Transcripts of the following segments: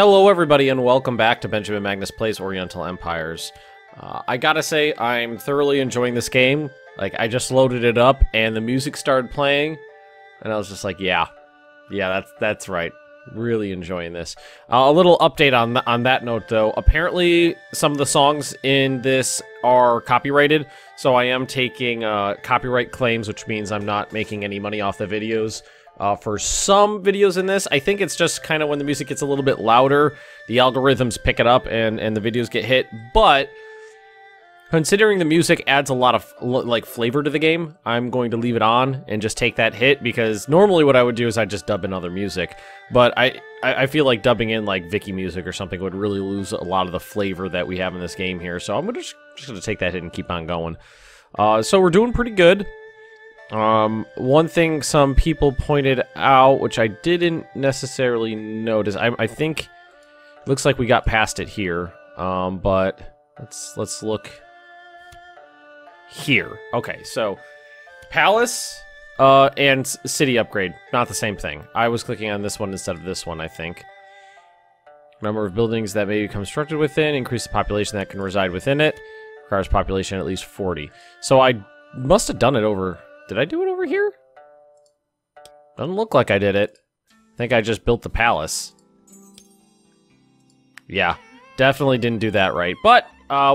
Hello everybody and welcome back to Benjamin Magnus Plays Oriental Empires. I gotta say, I'm thoroughly enjoying this game. Like, I just loaded it up and the music started playing, and I was just like, yeah, that's right. Really enjoying this. A little update on that note, though. Apparently, some of the songs in this are copyrighted, so I am taking copyright claims, which means I'm not making any money off the videos. For some videos in this, I think it's just kind of when the music gets a little bit louder, the algorithms pick it up and the videos get hit, but considering the music adds a lot of, like, flavor to the game, I'm going to leave it on and just take that hit, because normally what I would do is I'd just dub in other music, but I feel like dubbing in, like, Vicky music or something would really lose a lot of the flavor that we have in this game here, so I'm just going to take that hit and keep on going. So we're doing pretty good. One thing some people pointed out, which I didn't necessarily notice, I think it looks like we got past it here, but let's look here. Okay, so palace and city upgrade, not the same thing. I was clicking on this one instead of this one, I think. Number of buildings that may be constructed within, increase the population that can reside within it, requires population at least 40. So I must have done it over... Did I do it over here? Doesn't look like I did it. I think I just built the palace. Yeah, definitely didn't do that right. But I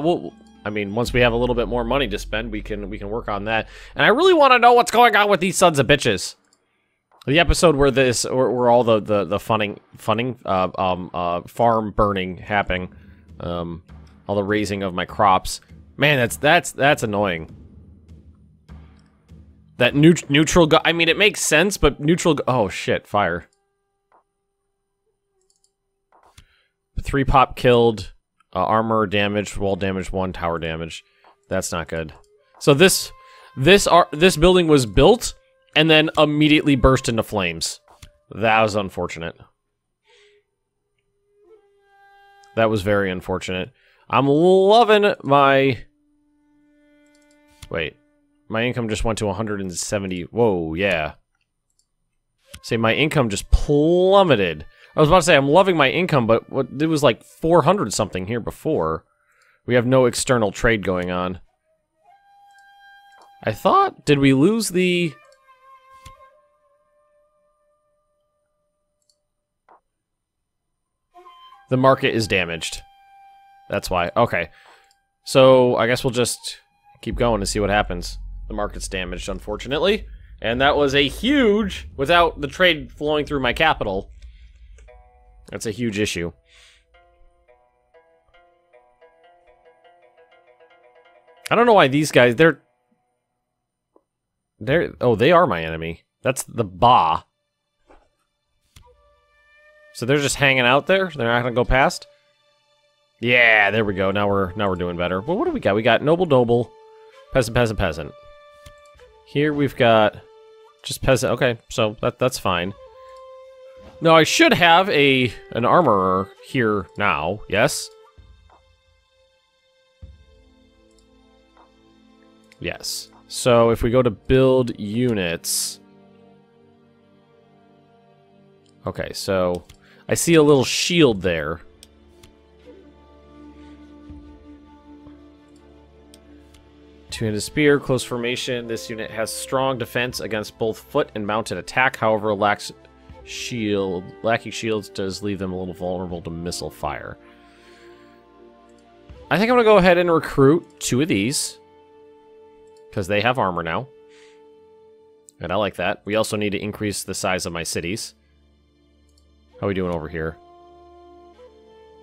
mean, once we have a little bit more money to spend, we can work on that. And I really want to know what's going on with these sons of bitches. The episode where where all the farm burning happening, all the raising of my crops. Man, that's annoying. That neutral I mean, it makes sense, but neutral oh shit, fire. 3 pop killed, armor damage, wall damage 1, tower damage. That's not good. So this building was built and then immediately burst into flames. That was unfortunate. That was very unfortunate. I'm loving my... Wait. My income just went to 170. Whoa, yeah. Say, my income just plummeted. I was about to say, I'm loving my income, but it was like 400 something here before. We have no external trade going on. I thought, did we lose the... The market is damaged. That's why. Okay. So, I guess we'll just keep going and see what happens. The market's damaged, unfortunately. And that was a huge... Without the trade flowing through my capital, that's a huge issue. I don't know why these guys... They're... Oh, they are my enemy. That's the Ba. So they're just hanging out there? They're not gonna go past? Yeah, there we go. Now we're doing better. Well, what do we got? We got noble, peasant, peasant, peasant. Here we've got just peasant. Okay, so that's fine. No, I should have an armorer here now. Yes. Yes. So if we go to build units. Okay, so I see a little shield there. Two-handed spear, close formation. This unit has strong defense against both foot and mounted attack. However, lacking shields does leave them a little vulnerable to missile fire. I think I'm gonna go ahead and recruit 2 of these because they have armor now, and I like that. We also need to increase the size of my cities. How are we doing over here?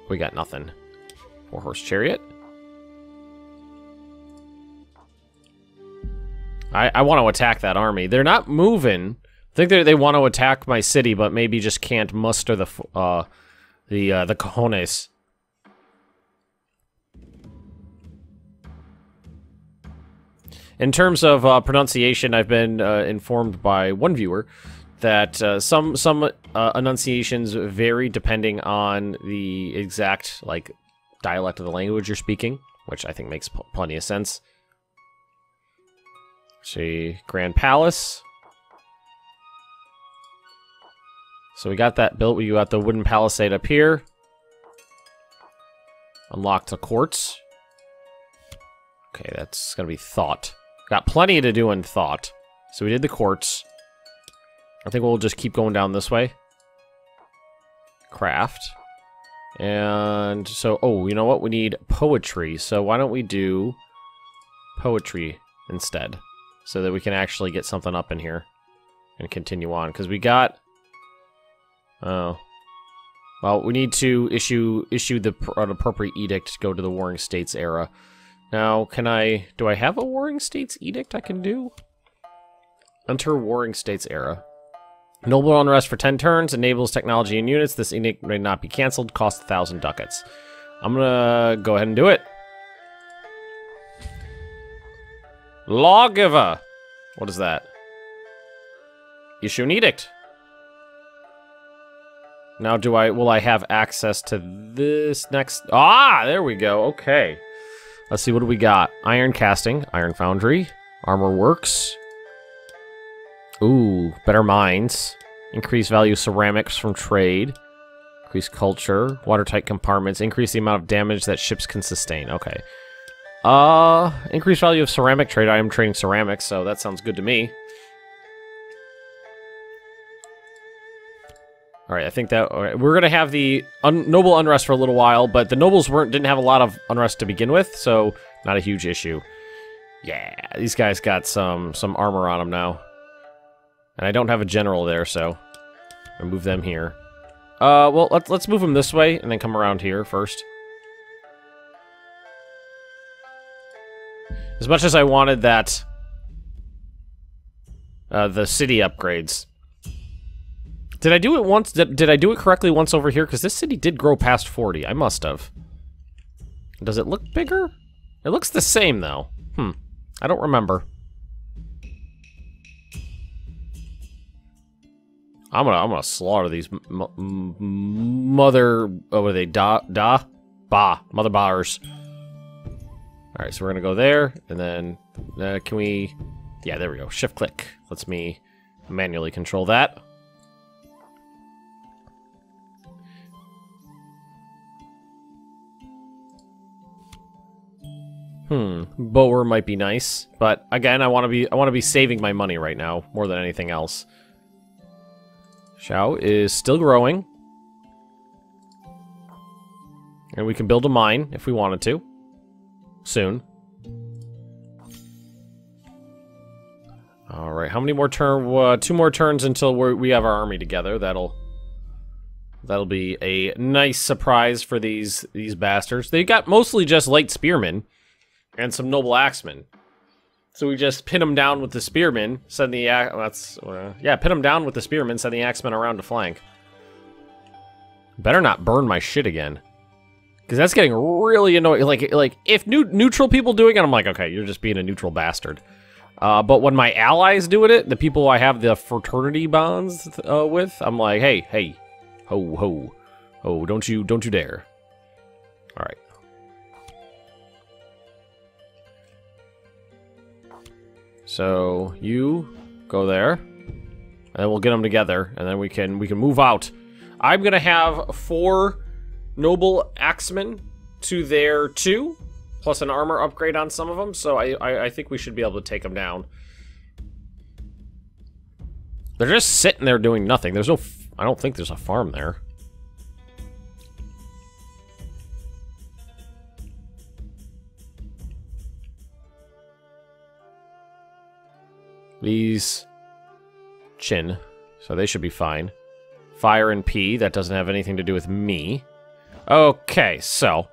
We got nothing. 4-horse chariot. I want to attack that army. They're not moving. I think they want to attack my city, but maybe just can't muster the cojones. In terms of pronunciation, I've been informed by one viewer that some enunciations vary depending on the exact dialect of the language you're speaking, which I think makes plenty of sense. See, Grand Palace. So we got that built. We got the wooden palisade up here. Unlocked a quartz. Okay, that's gonna be thought. Got plenty to do in thought. So we did the quartz. I think we'll just keep going down this way. Craft. And so, oh, you know what? We need poetry. So why don't we do poetry instead? So that we can actually get something up in here and continue on. Because we got... Oh. Well, we need to issue an appropriate edict to go to the Warring States era. Now, can I... Do I have a Warring States edict I can do? Enter Warring States era. Noble unrest for 10 turns, enables technology and units. This edict may not be cancelled, cost 1,000 ducats. I'm gonna go ahead and do it. Lawgiver! What is that? Issue an edict. Now will I have access to this next... Ah, there we go, okay. Let's see, what do we got? Iron casting, iron foundry, armor works. Ooh, better mines. Increase value ceramics from trade. Increase culture. Watertight compartments. Increase the amount of damage that ships can sustain. Okay. Increase value of ceramic trade. I am trading ceramics, so that sounds good to me. Alright, I think that... Right, we're gonna have the noble unrest for a little while, but the nobles didn't have a lot of unrest to begin with, so not a huge issue. Yeah, these guys got some armor on them now. And I don't have a general there, so I'll move them here. Well, let's move them this way and then come around here first. As much as I wanted that, the city upgrades. Did I do it once? Did I do it correctly once over here? Because this city did grow past 40. I must have. Does it look bigger? It looks the same though. I don't remember. I'm gonna slaughter these mother... Oh, what are they? Mother bars. Alright, so we're gonna go there, and then... can we... Yeah, there we go. Shift-click. Lets me manually control that. Boer might be nice, but again, I want to be saving my money right now more than anything else. Zhou is still growing. And we can build a mine if we wanted to. Soon. Alright, how many more turns? 2 more turns until we have our army together. That'll be a nice surprise for these bastards. They got mostly just light spearmen and some noble axemen. So we just pin them down with the spearmen, send the pin them down with the spearmen, send the axemen around to flank. Better not burn my shit again, because that's getting really annoying. Like if neutral people doing it, I'm like, okay, you're just being a neutral bastard. But when my allies doing it, the people I have the fraternity bonds with, I'm like, hey, ho, don't you dare. All right. So you go there, and then we'll get them together, and then we can move out. I'm gonna have 4 noble axemen to their 2, plus an armor upgrade on some of them. So I think we should be able to take them down. They're just sitting there doing nothing. There's no. I don't think there's a farm there. These Chin, so they should be fine. Fire and P, that doesn't have anything to do with me. Okay, so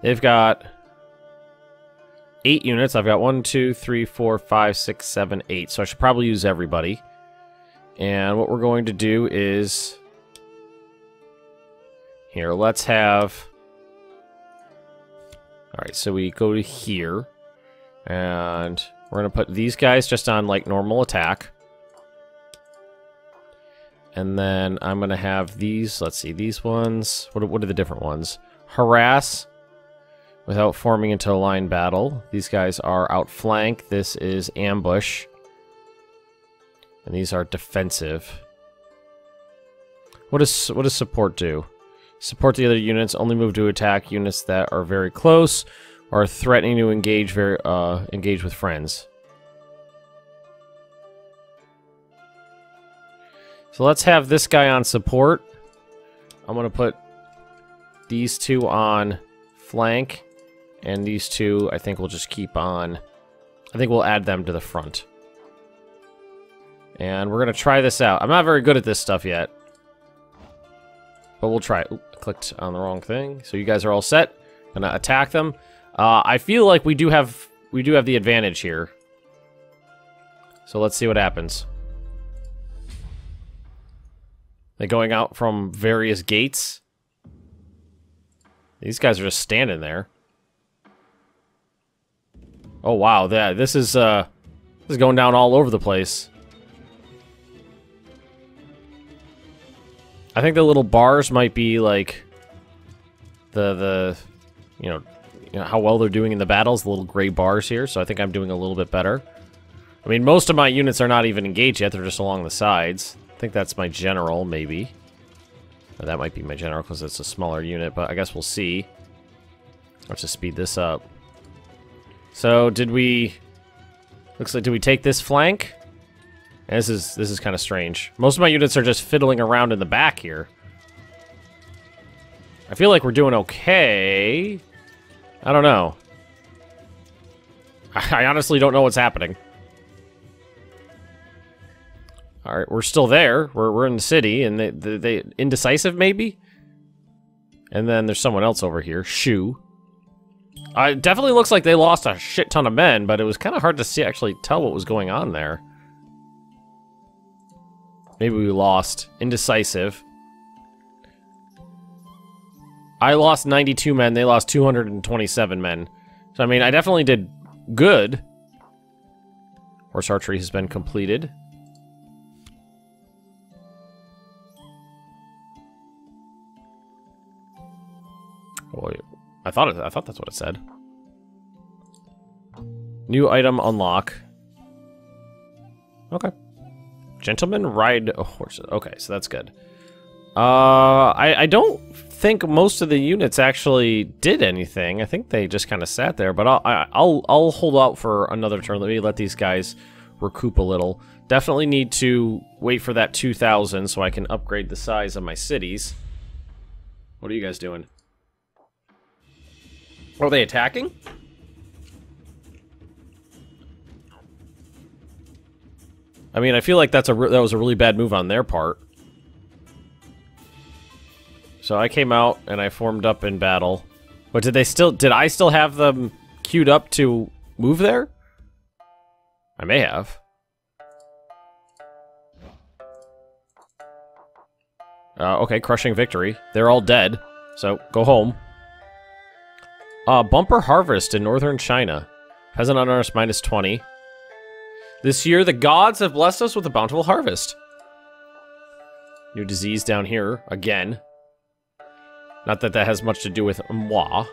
they've got 8 units. I've got 1, 2, 3, 4, 5, 6, 7, 8. So I should probably use everybody. And what we're going to do is here. Let's have. All right, so we go to here, and we're gonna put these guys just on like normal attack. And then I'm gonna have these, let's see, these ones, what are the different ones? Harass without forming into a line battle. These guys are outflank. This is ambush. And these are defensive. What does support do? Support the other units. Only move to attack units that are very close or threatening to engage engage with friends. So let's have this guy on support. I'm gonna put these two on flank, and these two I think we'll just keep on. I think we'll add them to the front. And we're gonna try this out. I'm not very good at this stuff yet, but we'll try it. Oop, I clicked on the wrong thing. So you guys are all set. Gonna attack them. I feel like we do have the advantage here. So let's see what happens. They're going out from various gates. These guys are just standing there. Oh wow, this is going down all over the place. I think the little bars might be like the you know how well they're doing in the battles, the little gray bars here, so I think I'm doing a little bit better. I mean, most of my units are not even engaged yet, they're just along the sides. I think that's my general, maybe. Or that might be my general because it's a smaller unit, but I guess we'll see. Let's just speed this up. So, did we... Looks like, did we take this flank? And this is kind of strange. Most of my units are just fiddling around in the back here. I feel like we're doing okay. I don't know. I honestly don't know what's happening. Alright, we're still there. We're in the city, and they indecisive, maybe? And then there's someone else over here. Shu. It definitely looks like they lost a shit ton of men, but it was kind of hard to see, actually tell what was going on there. Maybe we lost. Indecisive. I lost 92 men, they lost 227 men. So, I mean, I definitely did good. Horse archery has been completed. Oh, I thought that's what it said. New item unlock. Okay. Gentlemen ride horses. Okay, so that's good. I don't think most of the units actually did anything. I think they just kind of sat there. But I'll hold out for another turn. Let me let these guys recoup a little. Definitely need to wait for that 2,000 so I can upgrade the size of my cities. What are you guys doing? Are they attacking? I mean, I feel like that was a really bad move on their part. So I came out and I formed up in battle. But did I still have them queued up to move there? I may have. Okay, crushing victory. They're all dead, so go home. Bumper harvest in northern China. Peasant honors -20. This year, the gods have blessed us with a bountiful harvest. New disease down here, again. Not that that has much to do with moi.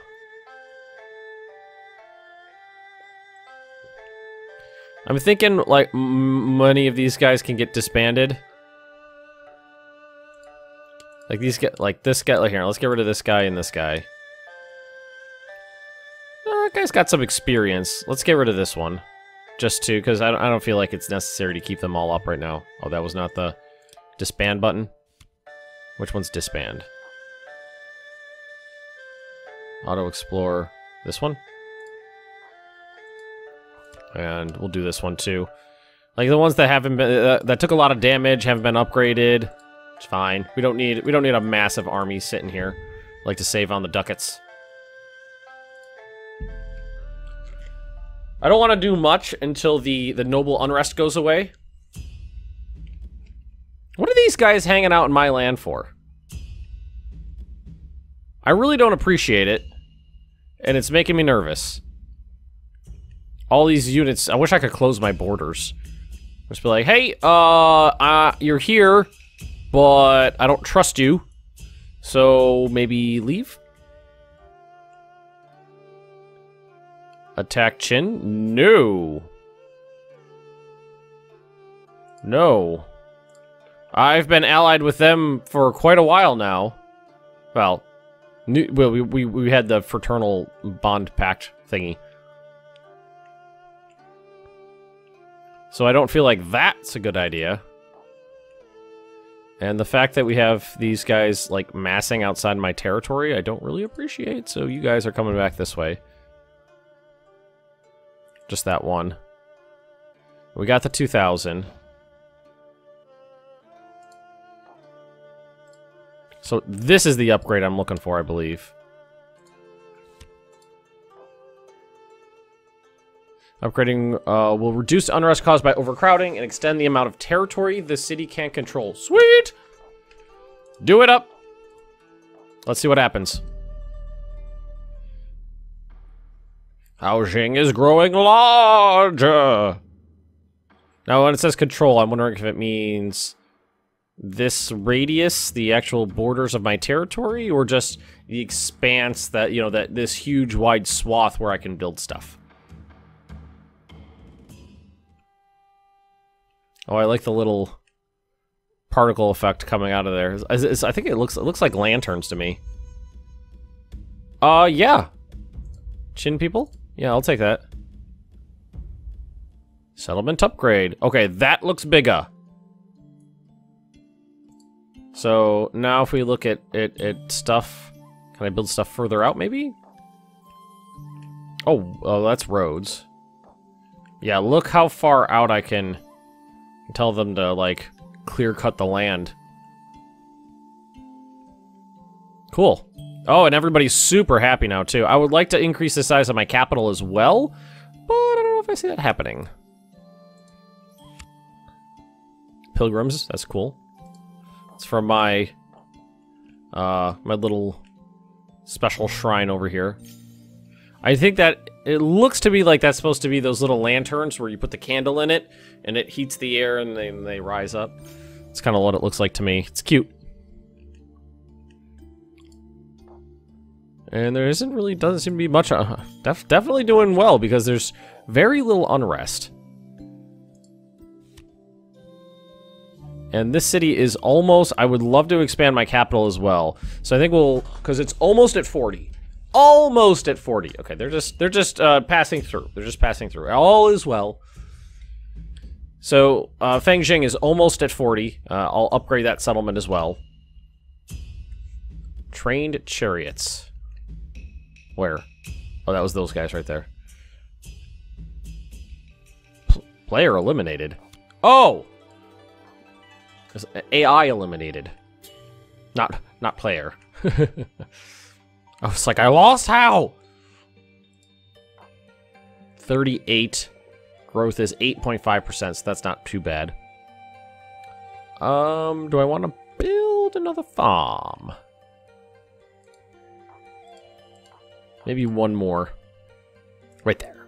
I'm thinking, like, many of these guys can get disbanded. Like, these get, like, this guy, like, here, let's get rid of this guy and this guy. That guy's got some experience. Let's get rid of this one. Just to, because I don't feel like it's necessary to keep them all up right now. Oh, that was not the disband button. Which one's disband? Auto explore. This one? And we'll do this one too. Like the ones that haven't been, that took a lot of damage, haven't been upgraded. It's fine. We don't need a massive army sitting here. I like to save on the ducats. I don't want to do much until the noble unrest goes away. What are these guys hanging out in my land for? I really don't appreciate it, and it's making me nervous. All these units, I wish I could close my borders. Just be like, hey, you're here, but I don't trust you, so maybe leave? Attack Qin? No. No. I've been allied with them for quite a while now. Well, we had the fraternal bond pact thingy. So I don't feel like that's a good idea. And the fact that we have these guys, like, massing outside my territory, I don't really appreciate. So you guys are coming back this way. Just that one. We got the 2,000. So this is the upgrade I'm looking for, I believe. Upgrading will reduce unrest caused by overcrowding and extend the amount of territory the city can control. Sweet! Do it up! Let's see what happens. Housing is growing larger! Now, when it says control, I'm wondering if it means this radius, the actual borders of my territory, or just the expanse that, you know, that this huge wide swath where I can build stuff. Oh, I like the little particle effect coming out of there. I think it looks like lanterns to me. Yeah. Chin people? Yeah, I'll take that. Settlement upgrade. Okay, that looks bigger. So now if we look at stuff, can I build stuff further out maybe? Oh, that's roads. Yeah, look how far out I can tell them to, like, clear cut the land. Cool. Oh, and everybody's super happy now, too. I would like to increase the size of my capital as well, but I don't know if I see that happening. Pilgrims, that's cool. It's from my, my little special shrine over here. I think that it looks to be like that's supposed to be those little lanterns where you put the candle in it, and it heats the air, and then they rise up. It's kind of what it looks like to me. It's cute. And there doesn't seem to be much, definitely doing well, because there's very little unrest. And this city is almost, I would love to expand my capital as well. So I think because it's almost at 40. Almost at 40. Okay, they're just passing through. They're just passing through. All is well. So, Fangjing is almost at 40. I'll upgrade that settlement as well. Trained chariots. Where? Oh, that was those guys right there. Player eliminated. Oh! AI eliminated. Not player. I was like, I lost how? 38. Growth is 8.5%, so that's not too bad. Do I want to build another farm? Maybe one more. Right there.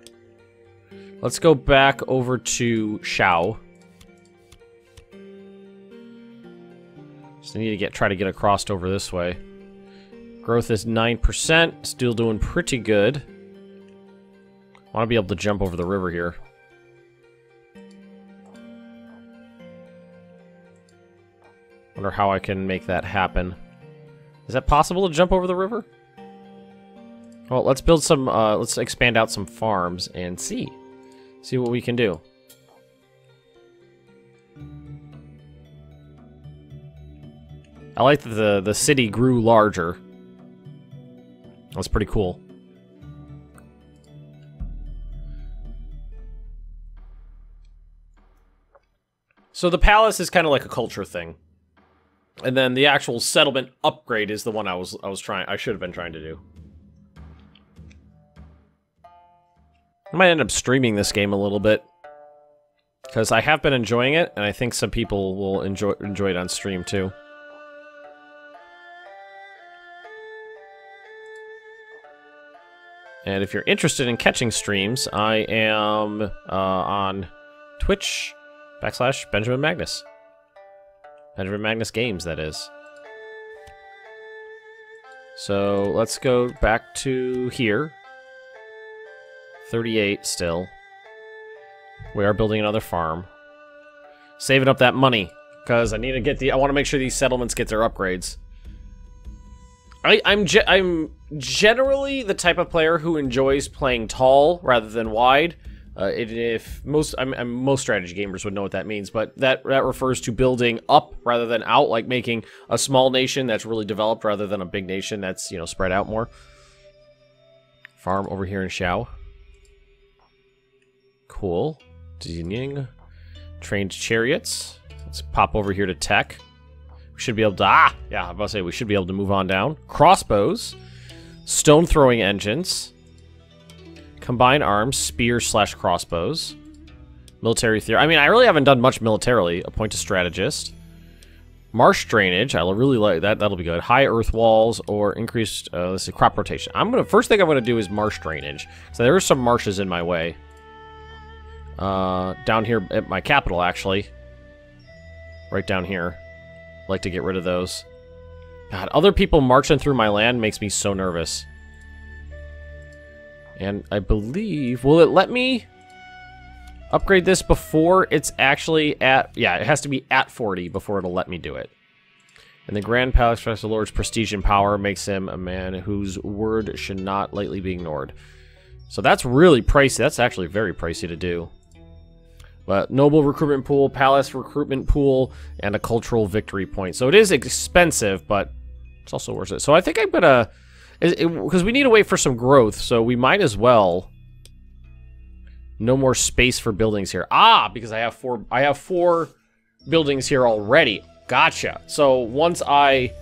Let's go back over to Zhou. Just need to try to get across over this way. Growth is 9%, still doing pretty good. I want to be able to jump over the river here. Wonder how I can make that happen. Is that possible to jump over the river? Well, let's build some, let's expand out some farms and see what we can do. I like that the city grew larger. That's pretty cool. So the palace is kind of like a culture thing. And then the actual settlement upgrade is the one I should have been trying to do. I might end up streaming this game a little bit, because I have been enjoying it, and I think some people will enjoy it on stream too. And if you're interested in catching streams, I am on Twitch / Benjamin Magnus. Benjamin Magnus Games, that is. So let's go back to here. 38 still. We are building another farm. Saving up that money, because I need to get I want to make sure these settlements get their upgrades. I'm generally the type of player who enjoys playing tall rather than wide. If most most strategy gamers would know what that means, but that refers to building up rather than out, like making a small nation that's really developed rather than a big nation that's, you know, spread out more. Farm over here in Zhou. Cool. Jinying. Trained chariots. Let's pop over here to tech. We should be able to, yeah, I was about to say we should be able to move on down. Crossbows. Stone throwing engines. Combined arms, spears / crossbows. Military theory. I mean, I really haven't done much militarily. Appoint a strategist. Marsh drainage. I really like that. That'll be good. High earth walls or increased, let's see, crop rotation. First thing I'm gonna do is marsh drainage. So there are some marshes in my way. Down here at my capital, actually. Right down here. I'd like to get rid of those. God, other people marching through my land makes me so nervous. And I believe... Will it let me upgrade this before it's actually at... Yeah, it has to be at 40 before it'll let me do it. And the Grand Palace expresses the Lord's prestige and power, makes him a man whose word should not lightly be ignored. So that's really pricey. That's actually very pricey to do. But noble recruitment pool, palace recruitment pool, and a cultural victory point. So it is expensive, but it's also worth it. So I think I'm gonna... Because we need to wait for some growth, so we might as well. No more space for buildings here. Because I have four buildings here already. Gotcha. So once I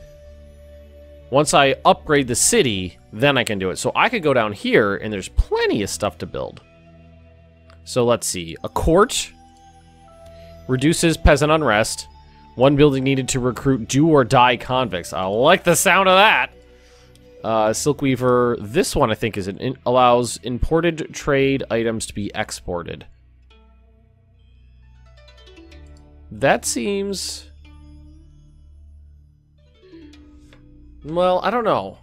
upgrade the city, then I can do it. So I could go down here, and there's plenty of stuff to build. So let's see. A court reduces peasant unrest. One building needed to recruit do or die convicts. I like the sound of that. Silkweaver, this one I think allows imported trade items to be exported. That seems... Well, I don't know.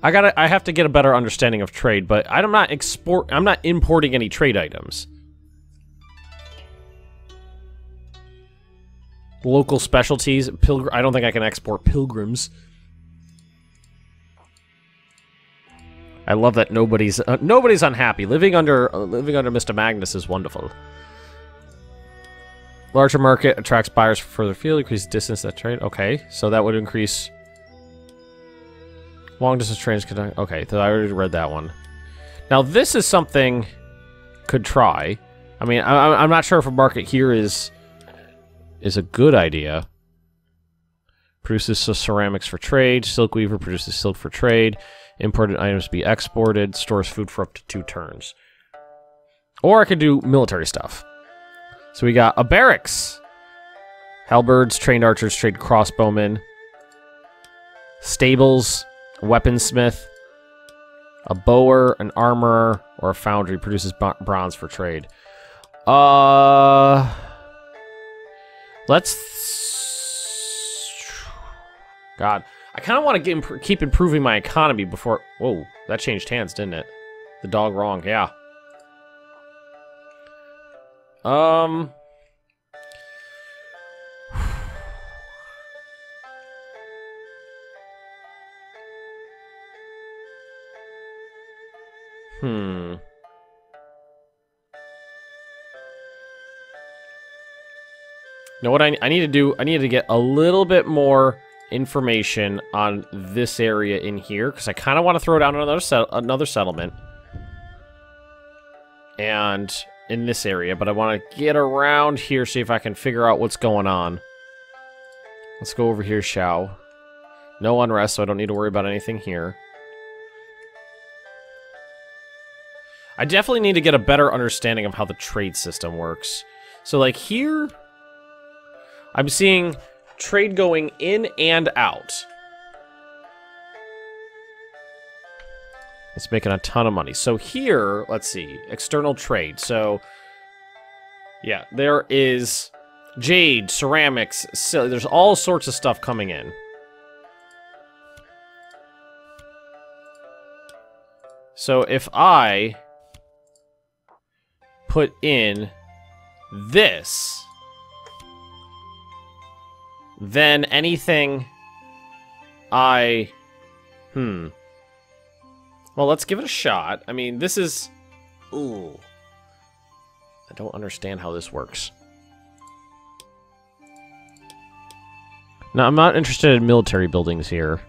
I have to get a better understanding of trade, but I'm not importing any trade items. Local specialties. I don't think I can export pilgrims. I love that nobody's unhappy. Living under Mr. Magnus is wonderful. Larger market attracts buyers for further field. Increase distance that trade. Okay, so that would increase long distance trains. Okay, so I already read that one. Now this is something could try. I mean, I'm not sure if a market here is a good idea. Produces ceramics for trade. Silkweaver produces silk for trade. Imported items to be exported. Stores food for up to 2 turns. Or I could do military stuff. So we got a barracks. Halberds, trained archers, trained crossbowmen. Stables, weaponsmith. A bower, an armorer, or a foundry produces bronze for trade. Let's... God. I kind of want to keep improving my economy before... Whoa, that changed hands, didn't it? The dog wrong, yeah. You know what I need to do? I need to get a little bit more information on this area in here, because I kind of want to throw down another settlement. And in this area, but I want to get around here, see if I can figure out what's going on. Let's go over here, Zhou. No unrest, so I don't need to worry about anything here. I definitely need to get a better understanding of how the trade system works. So, like, here... I'm seeing trade going in and out. It's making a ton of money. So here, let's see, external trade. So, yeah, there is jade, ceramics, there's all sorts of stuff coming in. So if I put in this... Then anything Well, let's give it a shot. I mean, this is... Ooh. I don't understand how this works. Now, I'm not interested in military buildings here.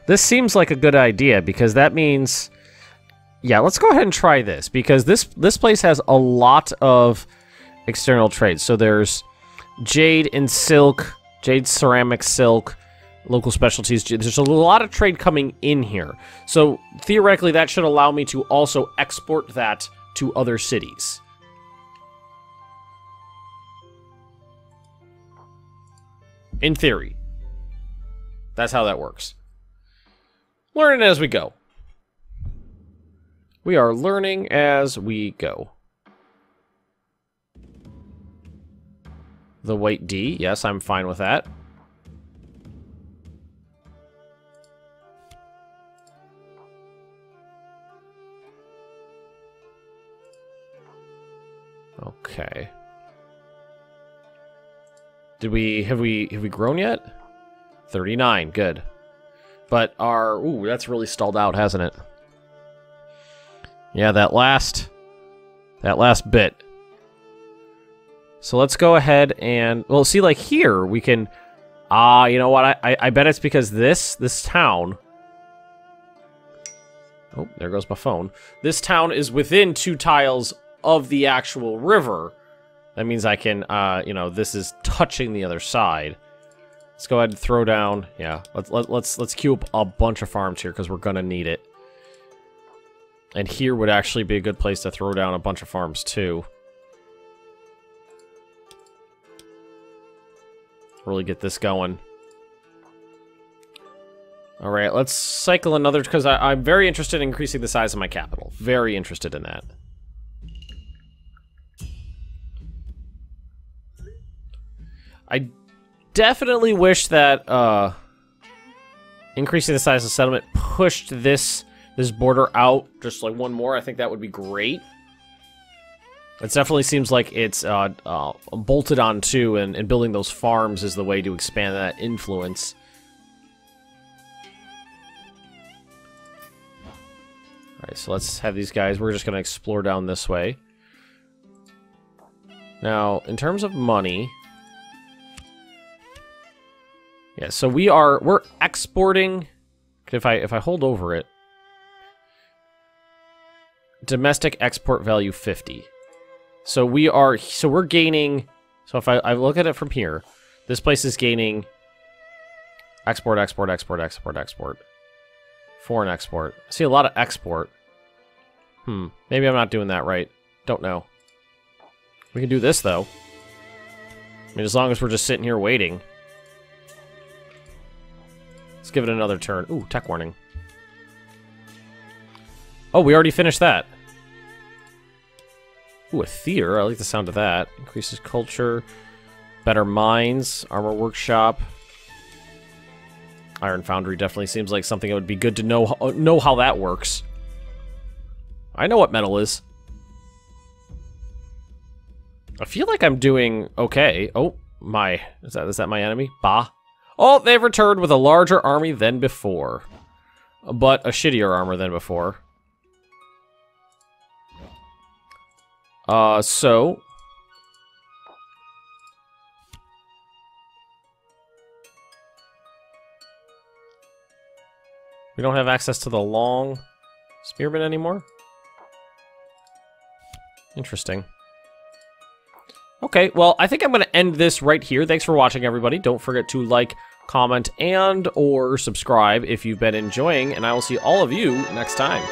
This seems like a good idea, because that means... Yeah, let's go ahead and try this, because this place has a lot of external trade. So there's jade and silk, jade, ceramic, silk, local specialties. There's a lot of trade coming in here. So theoretically, that should allow me to also export that to other cities. In theory. That's how that works. Learning as we go. We are learning as we go. The weight D. Yes, I'm fine with that. Okay. Have we grown yet? 39, good. But our... Ooh, that's really stalled out, hasn't it? Yeah, that last bit. So let's go ahead and... Well, see, like here, we can... you know what? I bet it's because this town... Oh, there goes my phone. This town is within 2 tiles of the actual river. That means I can, you know, this is touching the other side. Let's go ahead and throw down... Yeah, let's queue up a bunch of farms here, because we're gonna need it. And here would actually be a good place to throw down a bunch of farms, too. Really get this going. Alright, let's cycle another, because I'm very interested in increasing the size of my capital. Very interested in that. I definitely wish that, increasing the size of settlement pushed this border out just like one more. I think that would be great. It definitely seems like it's bolted on too, and building those farms is the way to expand that influence. Alright, so let's have these guys. We're just going to explore down this way. Now, in terms of money... Yeah, so we're exporting... If I hold over it... Domestic export value 50. So we're gaining... So if I look at it from here, this place is gaining... Export, export, export, export, export. Foreign export. I see a lot of export. Maybe I'm not doing that right. Don't know. We can do this, though. I mean, as long as we're just sitting here waiting. Let's give it another turn. Ooh, tech warning. Oh, we already finished that. Ooh, a theater. I like the sound of that. Increases culture. Better mines. Armor workshop. Iron foundry definitely seems like something that would be good to know how that works. I know what metal is. I feel like I'm doing okay. Oh, my. Is that my enemy? Bah. Oh, they've returned with a larger army than before. But a shittier armor than before. So... We don't have access to the long spearmen anymore? Interesting. Okay, well, I think I'm going to end this right here. Thanks for watching, everybody. Don't forget to like, comment, and or subscribe if you've been enjoying, and I will see all of you next time.